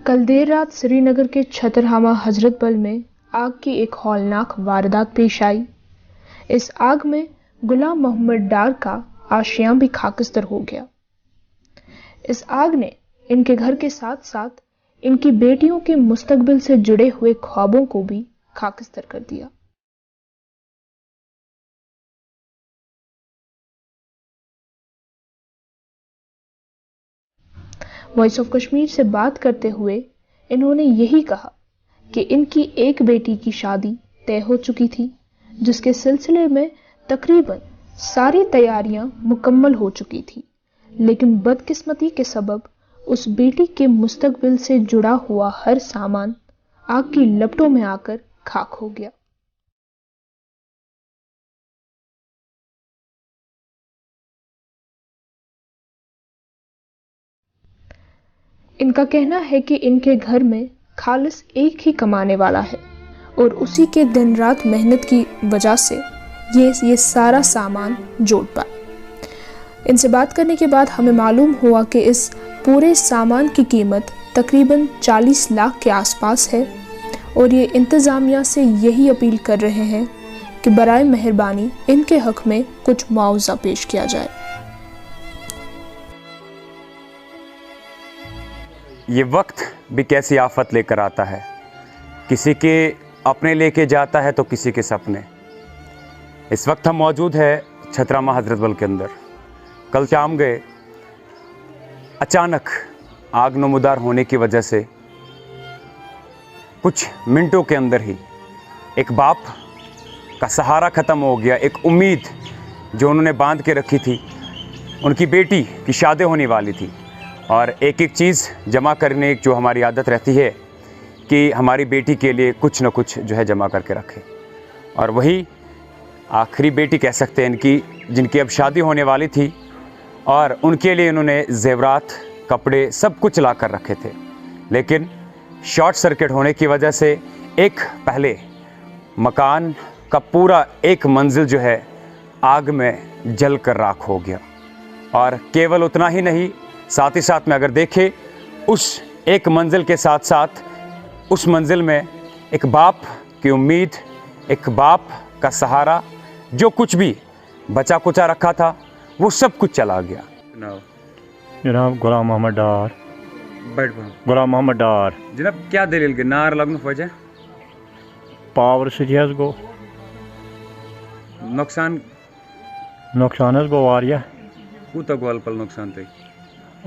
کل دیر رات سری نگر کے چھترہامہ حضرت بل میں آگ کی ایک ہولناک واردات پیش آئی۔ اس آگ میں غلام محمد ڈار کا آشیاں بھی خاکستر ہو گیا۔ اس آگ نے ان کے گھر کے ساتھ ساتھ ان کی بیٹیوں کے مستقبل سے جڑے ہوئے خوابوں کو بھی خاکستر کر دیا۔ وائس آف کشمیر سے بات کرتے ہوئے انہوں نے یہی کہا کہ ان کی ایک بیٹی کی شادی طے ہو چکی تھی، جس کے سلسلے میں تقریباً ساری تیاریاں مکمل ہو چکی تھی، لیکن بدقسمتی کے سبب اس بیٹی کے مستقبل سے جڑا ہوا ہر سامان آگ کی لپٹوں میں آ کر خاک ہو گیا۔ ان کا کہنا ہے کہ ان کے گھر میں خالص ایک ہی کمانے والا ہے اور اسی کے دن رات محنت کی وجہ سے یہ سارا سامان جوڑ پائے۔ ان سے بات کرنے کے بعد ہمیں معلوم ہوا کہ اس پورے سامان کی قیمت تقریباً 40 لاکھ کے آس پاس ہے، اور یہ انتظامیہ سے یہی اپیل کر رہے ہیں کہ برائے مہربانی ان کے حق میں کچھ معاوضہ پیش کیا جائے۔ یہ وقت بھی کیسی آفت لے کر آتا ہے، کسی کے اپنے لے کے جاتا ہے تو کسی کے سپنے۔ اس وقت ہم موجود ہے چھترہامہ حضرت بل کے اندر۔ کل شام گئے، اچانک آگ نمودار ہونے کی وجہ سے کچھ منٹوں کے اندر ہی ایک باپ کا سہارا ختم ہو گیا، ایک امید جو انہوں نے باندھ کے رکھی تھی۔ ان کی بیٹی کی شادی ہونے والی تھی، اور ایک ایک چیز جمع کرنے جو ہماری عادت رہتی ہے کہ ہماری بیٹی کے لیے کچھ نہ کچھ جو ہے جمع کر کے رکھے، اور وہی آخری بیٹی کہہ سکتے ہیں ان کی، جن کی اب شادی ہونے والی تھی، اور ان کے لیے انہوں نے زیورات، کپڑے سب کچھ لا کر رکھے تھے، لیکن شارٹ سرکٹ ہونے کی وجہ سے ایک پہلے مکان کا پورا ایک منزل جو ہے آگ میں جل کر راکھ ہو گیا۔ اور کیول اتنا ہی نہیں، ساتھ ہی ساتھ میں اگر دیکھیں اس ایک منزل کے ساتھ ساتھ اس منزل میں ایک باپ کی امید، ایک باپ کا سہارا، جو کچھ بھی بچا کچا رکھا تھا وہ سب کچھ چلا گیا۔ جناب غلام محمد ڈار۔ غلام محمد ڈار جناب کیا دلیل گئی نار لگنک وجہ؟ پاور سۭتۍ حظ گوٚو نقصان حظ گوٚو واریاہ۔ کوٗتاہ گول پل نقصان تۄہہِ؟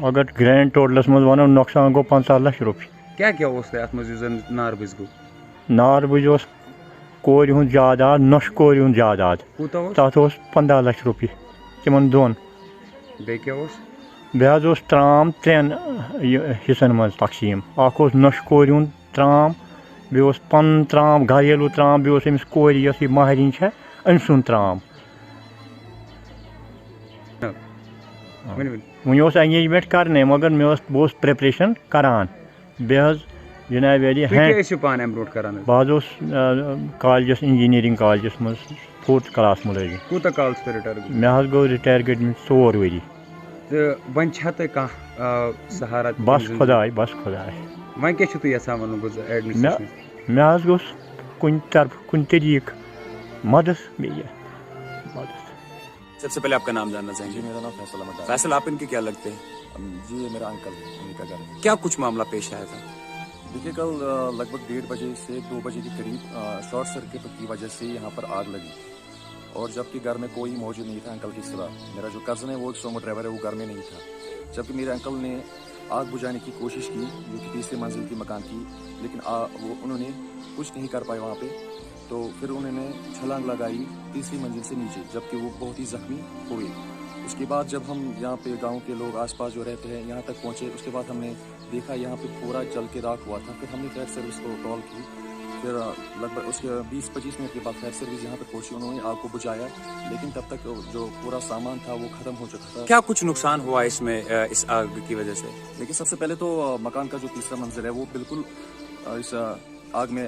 اگر گرینڈ ٹوٹلس منٛز ونو نۄقصان گوٚو 15 لچھ رۄپیہِ۔ کیٛاہ اوس تۄہہِ اتھ منٛز یُس زن نار بٕزِ گوٚو؟ نار بٕجۍ اوس کورِ ہُنٛد جاداد، نۄشہِ کورِ ہُنٛد جاداد، کوٗتاہ اوس؟ تتھ اوس 15 لچھ رۄپیہِ تِمن دۄن۔ بیٚیہِ کیٛاہ اوس؟ بیٚیہِ حظ اوس ترام 3 حصن منٛز تقسیٖم۔ اکھ اوس نۄشہِ کورِ ہُنٛد ترام، بیٚیہِ اوس پنُن ترام گریلوٗ ترام، بیٚیہِ اوس أمِس کورِ یۄس یہِ مہرِنۍ چھےٚ أمۍ سُنٛد ترام۔ وۄنۍ اوس انگیجمنٹ کرنے، مگر بہٕ اوسُس پریپریشن کران۔ بیٚیہِ حظ جناب علی بہٕ حظ اوسُس کالجس انجینئرنگ کالجس منٛز 4th کلاس مُلٲزِم۔ کوٗتاہ کال چھُ رِٹایَر گوٚمُت؟ مےٚ حظ گوٚو رِٹایَر گٔمٕتۍ 4 ؤری۔ تہٕ وۄنۍ چھا تۄہہِ کانٛہہ سہارا؟ بس خۄداے۔ وۄنۍ کیٛاہ چھُو تُہۍ یژھان وَنُن ایڈمنسٹریشنس؟ مےٚ حظ گوٚژھ کُنہِ طرفہٕ کُنہِ طریٖقہٕ مدد بیٚیہِ مدد۔ سب سے پہلے آپ کا نام جاننا چاہیں گے؟ میرا نام فیصل احمد۔ فیصل، آپ ان کے کیا لگتے ہیں؟ جی یہ میرا انکل انہیں کا گھر ہے۔ کیا کچھ معاملہ پیش آیا تھا؟ دیکھیے کل لگ بھگ 1:30 بجے سے 2 بجے کے قریب شارٹ سرکٹ کی وجہ سے یہاں پر آگ لگی، اور جبکہ گھر میں کوئی موجود نہیں تھا انکل کے سوا۔ میرا جو کزن ہے وہ سومو ڈرائیور ہے، وہ گھر میں نہیں تھا، جبکہ میرے انکل نے آگ بجھانے کی کوشش کی جو کہ 3 منزل کی مکان تھی، لیکن انہوں نے کچھ نہیں کر پائے وہاں پہ۔ تو پھر انہوں نے چھلانگ لگائی 3 منزل سے نیچے، جبکہ وہ بہت ہی زخمی ہوئے۔ اس کے بعد جب ہم یہاں پہ گاؤں کے لوگ آس پاس جو رہتے ہیں یہاں تک پہنچے، اس کے بعد ہم نے دیکھا یہاں پہ پورا جل کے راکھ ہوا تھا۔ پھر ہم نے فائر سروس کو کال کی، پھر لگ بھگ اس کے 20-25 منٹ کے بعد فائر سروس یہاں پہ پہنچی، انہوں نے آگ کو بجھایا، لیکن تب تک جو پورا سامان تھا وہ ختم ہو چکا تھا۔ کیا کچھ نقصان ہوا اس میں اس آگ کی وجہ سے؟ لیکن سب سے پہلے تو مکان کا جو 3 منزل ہے وہ بالکل اس آگ میں